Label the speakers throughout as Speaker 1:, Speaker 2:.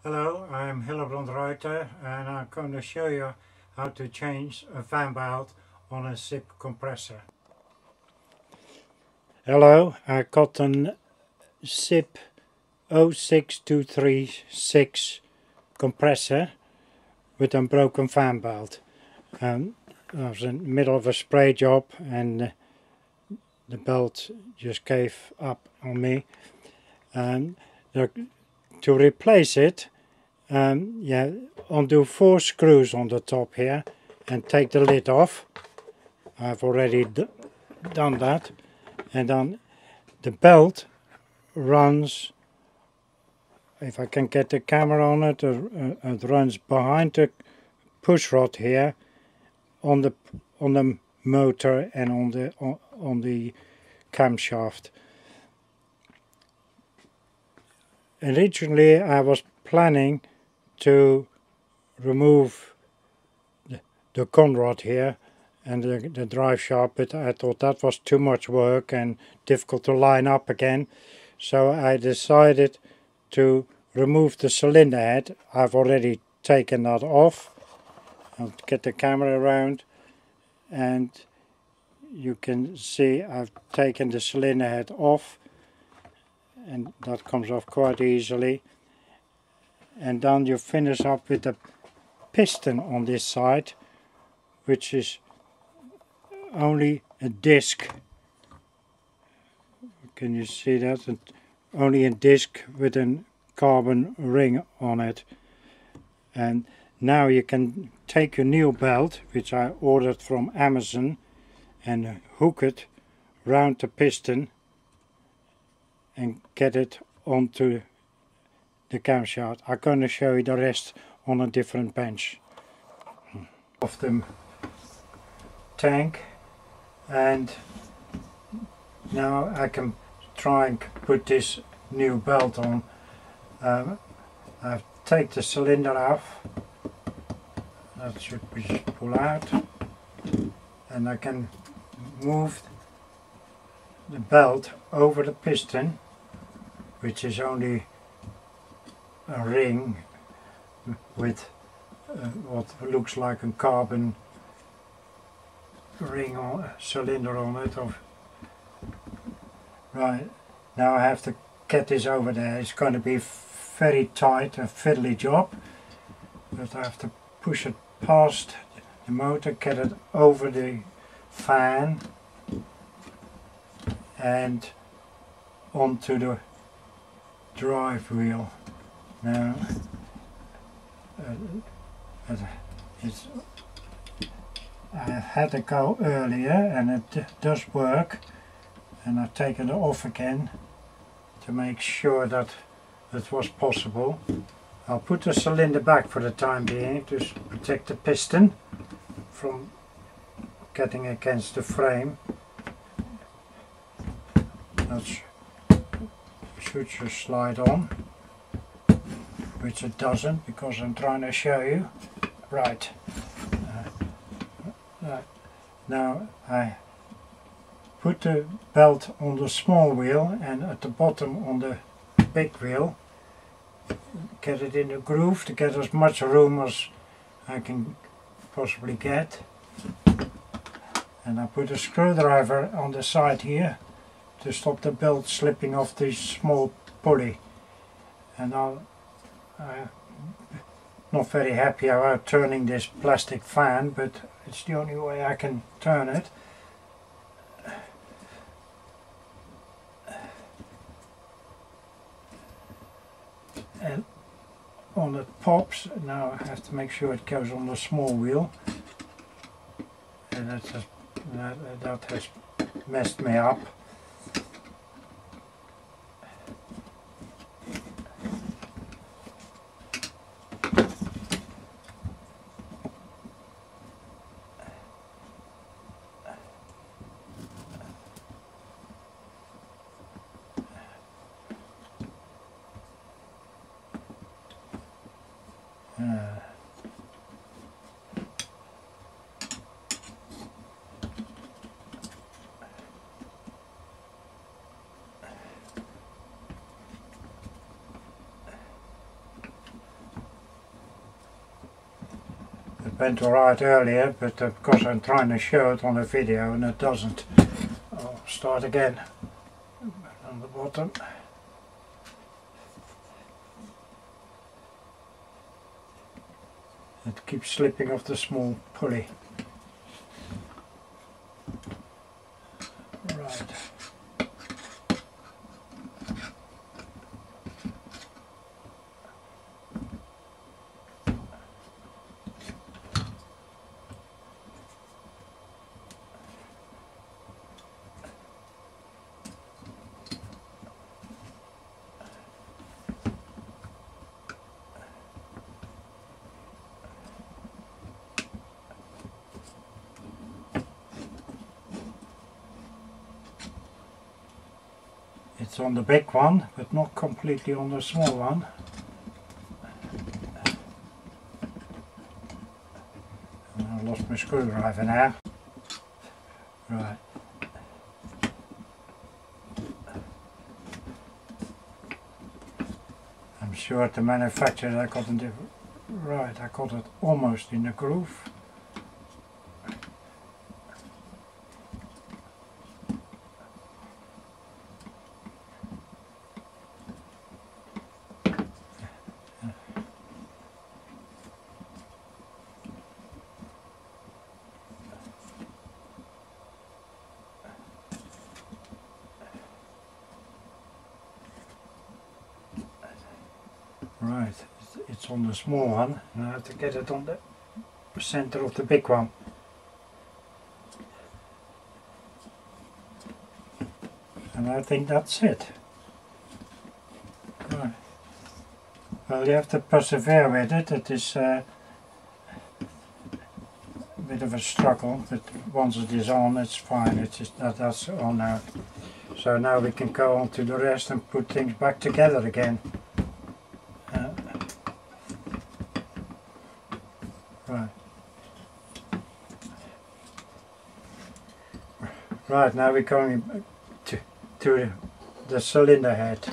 Speaker 1: Hello, I'm Hillebrand Reuter and I'm going to show you how to change a fan belt on a SIP compressor. Hello, I got an SIP 06236 compressor with a broken fan belt. I was in the middle of a spray job and the belt just gave up on me. And to replace it, undo 4 screws on the top here and take the lid off. I've already done that. And then the belt runs, if I can get the camera on it, it runs behind the push rod here on the motor and on the camshaft. Originally I was planning to remove the conrod here and the drive shaft, but I thought that was too much work and difficult to line up again, so I decided to remove the cylinder head. I've already taken that off. I'll get the camera around and you can see I've taken the cylinder head off, and that comes off quite easily. And then you finish up with the piston on this side, which is only a disc. Can you see that? Only a disc with a carbon ring on it. And now you can take your new belt, which I ordered from Amazon, and hook it round the piston and get it onto the camshaft. I'm going to show you the rest on a different bench. Of the tank, and now I can try and put this new belt on. I take the cylinder off, that should be pulled out, and I can move the belt over the piston, which is only a ring with what looks like a carbon ring or cylinder on it. Right, now I have to get this over there. It's going to be very tight, a fiddly job, but I have to push it past the motor, get it over the fan and onto the drive wheel. Now I had to go earlier and it does work, and I've taken it off again to make sure that it was possible. I'll put the cylinder back for the time being to protect the piston from getting against the frame. That should just slide on, which it doesn't because I'm trying to show you. Right. Now I put the belt on the small wheel and at the bottom on the big wheel. Get it in the groove to get as much room as I can possibly get. And I put a screwdriver on the side here to stop the belt slipping off this small pulley. And I'm not very happy about turning this plastic fan, but it's the only way I can turn it. And on it pops. Now I have to make sure it goes on the small wheel, and that has messed me up. went alright earlier, but because I'm trying to show it on a video and it doesn't, I'll start again on the bottom. It keeps slipping off the small pulley. Right. It's on the big one, but not completely on the small one. And I lost my screwdriver now. Right. I'm sure at the manufacturer I got it right. I got it almost in the groove. Right, it's on the small one, and I have to get it on the center of the big one. And I think that's it. Right. Well, you have to persevere with it. It is a bit of a struggle, but once it is on, it's fine. It's just that's on now. So now we can go on to the rest and put things back together again. Right. Right, now we're going to the cylinder head.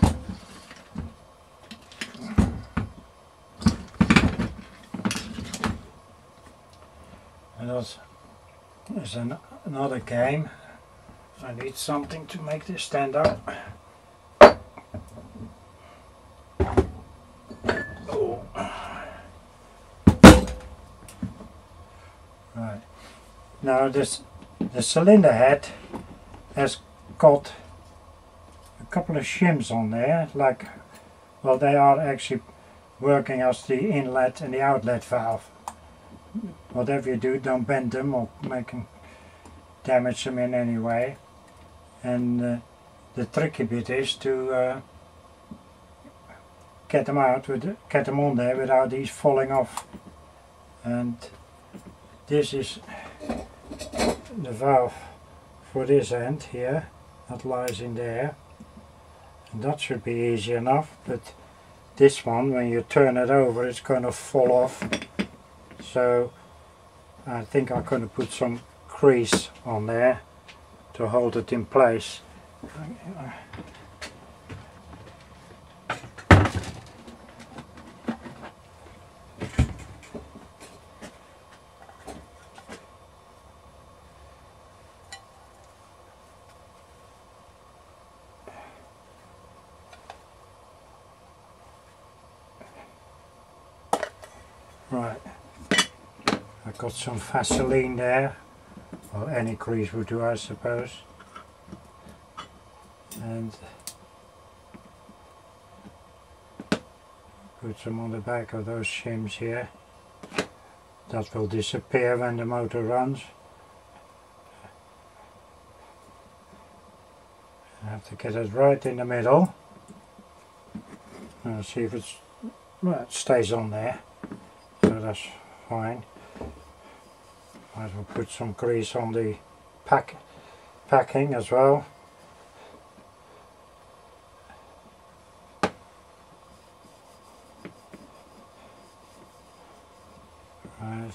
Speaker 1: And that's another game. I need something to make this stand up. Oh. Right. Now the cylinder head has got a couple of shims on there, like, well, they are actually working as the inlet and the outlet valve. Whatever you do, don't bend them or damage them in any way. And the tricky bit is to get them on there without these falling off. And this is the valve for this end here, that lies in there, and that should be easy enough, but this one, when you turn it over, it's going to fall off. So I think I'm going to put some grease on there to hold it in place. Right, I've got some Vaseline there, well, any grease would do, I suppose, and put some on the back of those shims here. That will disappear when the motor runs. I have to get it right in the middle and see if it's, well, it stays on there. So that's fine. Might as well put some grease on the packing as well. Right.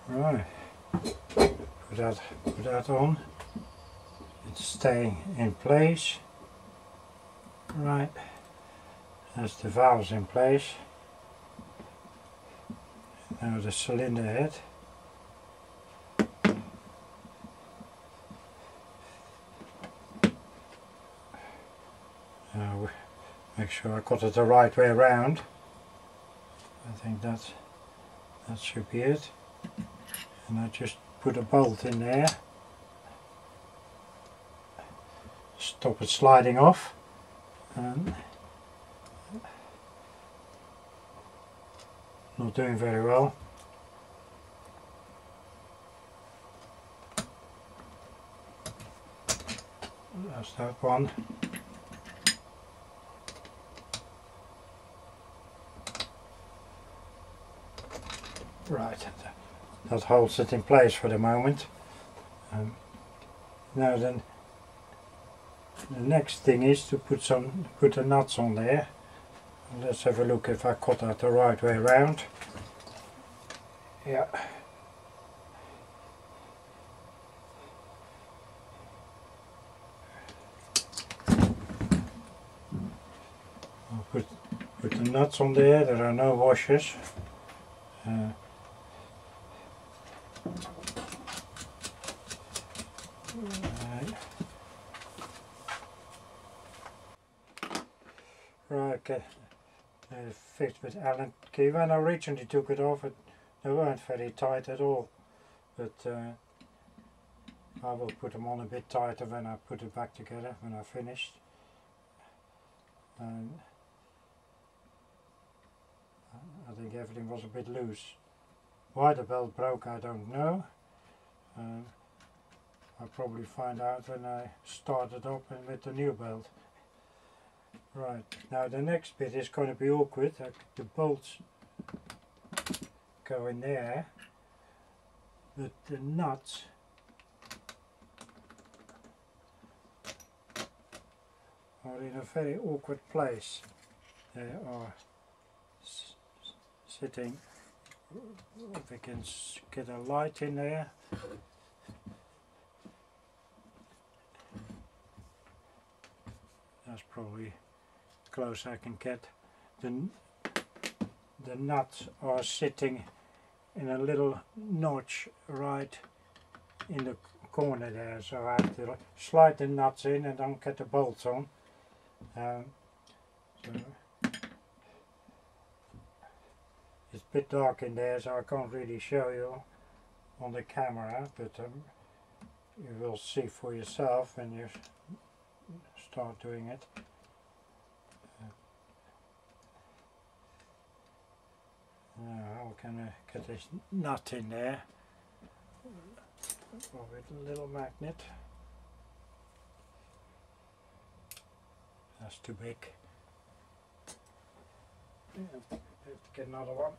Speaker 1: Right, put that on. It's staying in place. Right, that's the valves in place. Now the cylinder head. Now make sure I got it the right way around. I think that should be it. And I just put a bolt in there. Stop it sliding off. And not doing very well. That's that one. Right, that holds it in place for the moment. Now then, the next thing is to put the nuts on there. Let's have a look if I cut that the right way around. Yeah. I'll put the nuts on there. There are no washers. Right, okay. Fixed with Allen key. When I originally took it off, they weren't very tight at all. But I will put them on a bit tighter when I put it back together, when I finished. And I think everything was a bit loose. Why the belt broke, I don't know. I'll probably find out when I start it up and with the new belt. Right, now the next bit is going to be awkward. The bolts go in there, but the nuts are in a very awkward place. They are sitting, if we can get a light in there. That's probably close I can get. The nuts are sitting in a little notch right in the corner there, so I have to slide the nuts in and then get the bolts on. So it's a bit dark in there, so I can't really show you on the camera, but you will see for yourself when you start doing it. Now how can I get this nut in there with a little magnet? That's too big. Yeah, have to get another one.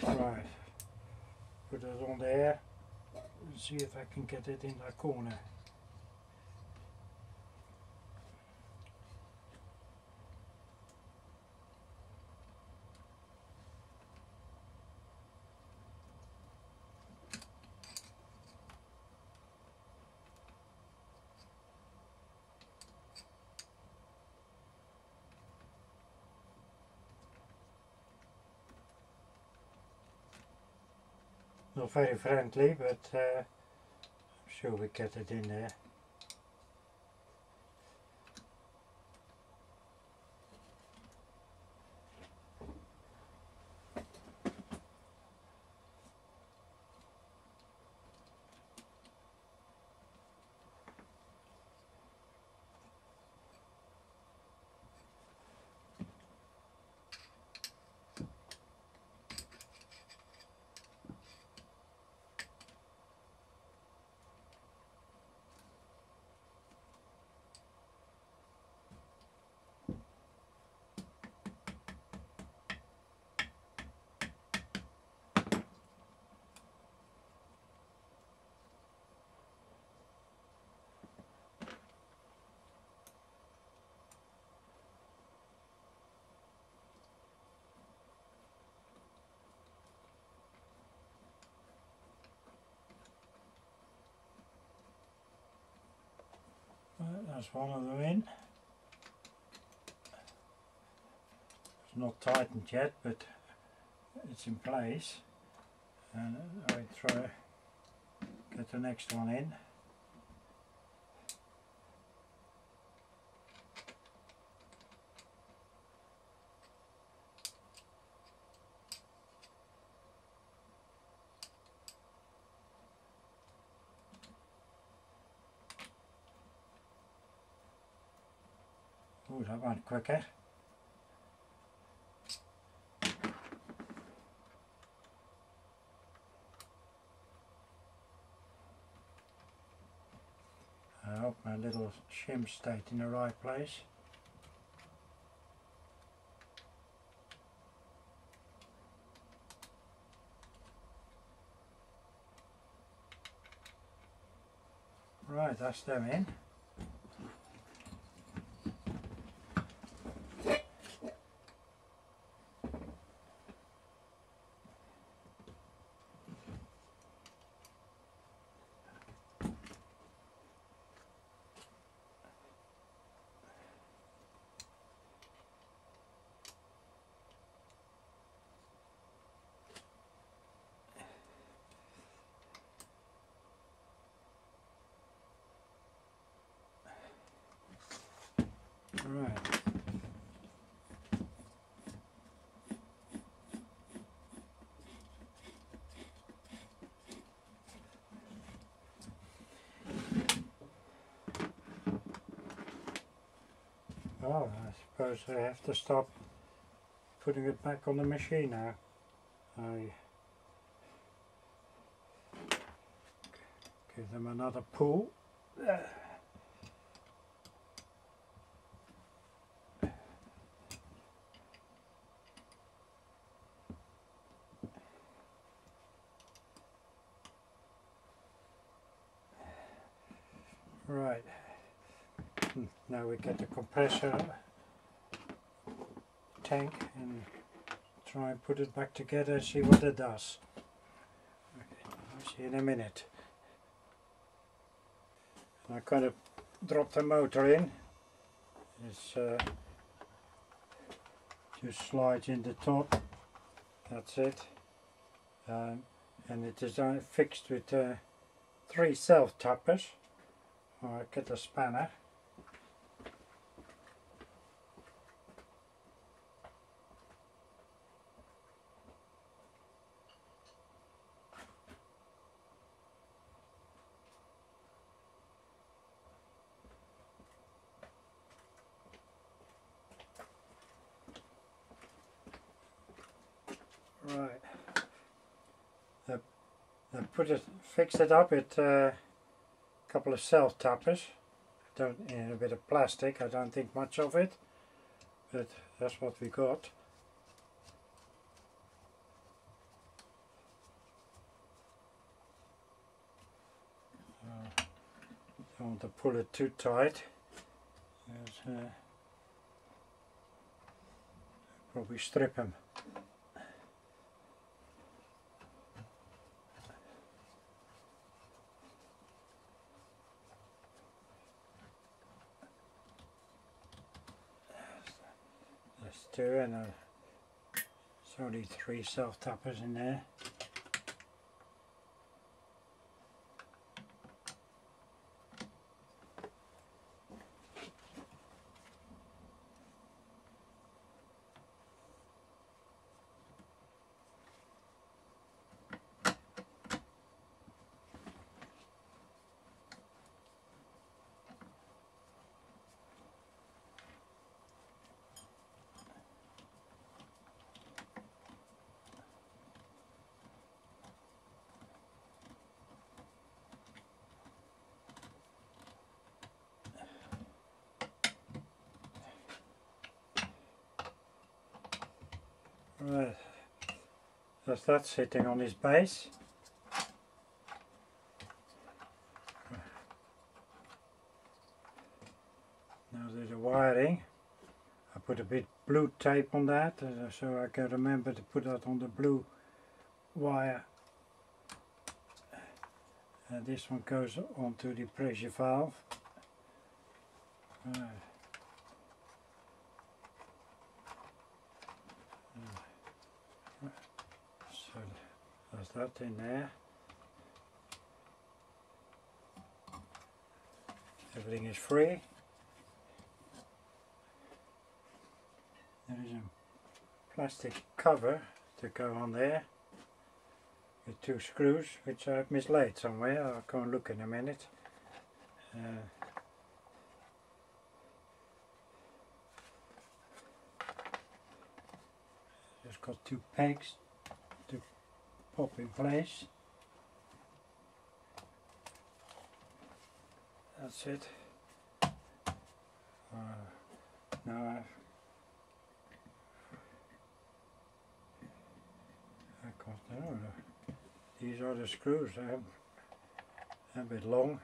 Speaker 1: Right, put it on there and see if I can get it in that corner. Not very friendly, but I'm sure we get it in there. There's one of them in. It's not tightened yet, but it's in place. And I try to get the next one in. Oh, that went quicker. I hope my little shim stayed in the right place. Right, that's them in. Right. Oh, I suppose I have to stop putting it back on the machine now. I give them another pull. Right, now we get the compressor tank and try and put it back together and see what it does. Okay, I'll see you in a minute. I kind of dropped the motor in. It's just slides in the top. That's it. And it is fixed with 3 self-tappers. I get a spanner. Right. They fixed it up with a couple of self-tappers. In a bit of plastic. I don't think much of it, but that's what we got. Don't want to pull it too tight. Probably strip them. There's 2 and there's only 3 self-tappers in there. Right, that's that sitting on his base. Now there's a wiring. I put a bit blue tape on that so I can remember to put that on the blue wire. And this one goes onto the pressure valve. Right. So there's that in there. Everything is free. There is a plastic cover to go on there with 2 screws which I've mislaid somewhere. I'll go and look in a minute. Just got 2 pegs to pop in place. That's it. Now I got these are the screws. They're a bit long.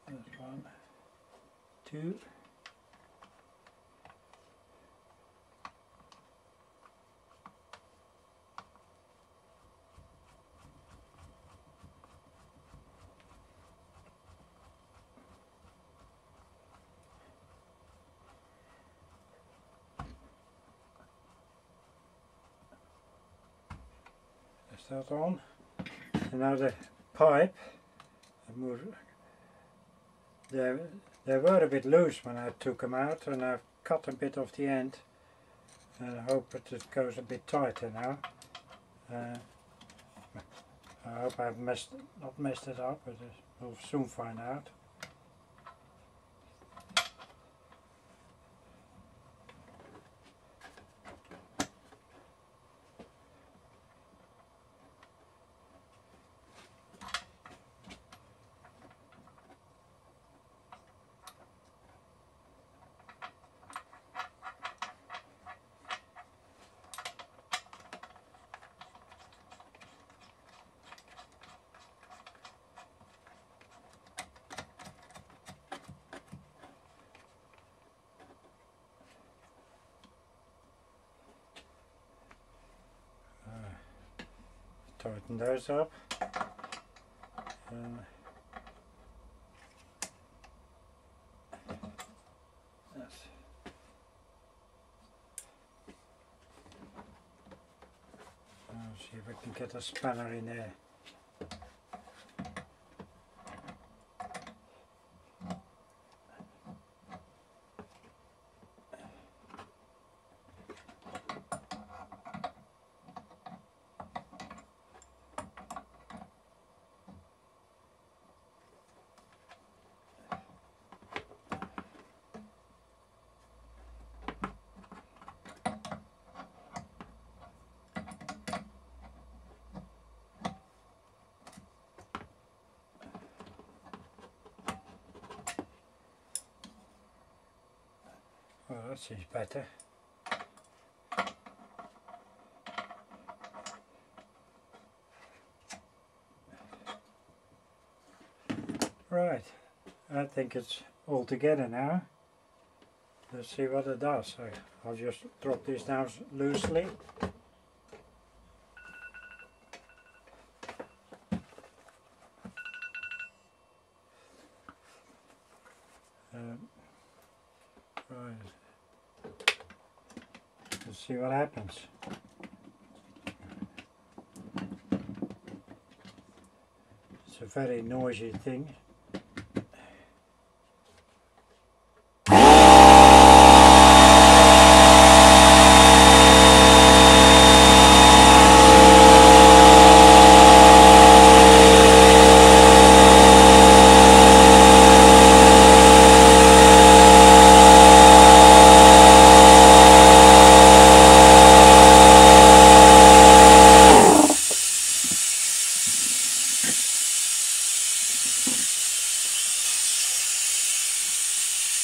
Speaker 1: There's 1, 2. There's that on. And now the pipe. They were a bit loose when I took them out, and I've cut a bit off the end, and I hope that it goes a bit tighter now. I hope I've not messed it up, but we'll soon find out. Tighten those up. See if I can get a spanner in there. Well, that seems better. Right, I think it's all together now. Let's see what it does. I'll just drop this down loosely. Right. Let's see what happens. It's a very noisy thing.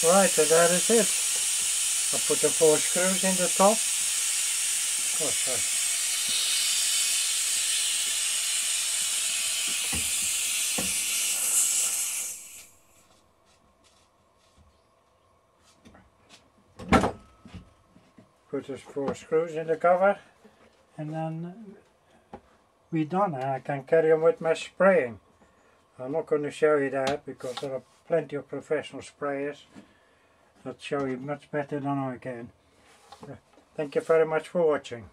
Speaker 1: Right, so that is it. I put the 4 screws in the top. Oh, sorry. put the 4 screws in the cover, and then we're done, and I can carry on with my spraying. I'm not going to show you that because there are plenty of professional sprayers that show you much better than I can. Thank you very much for watching.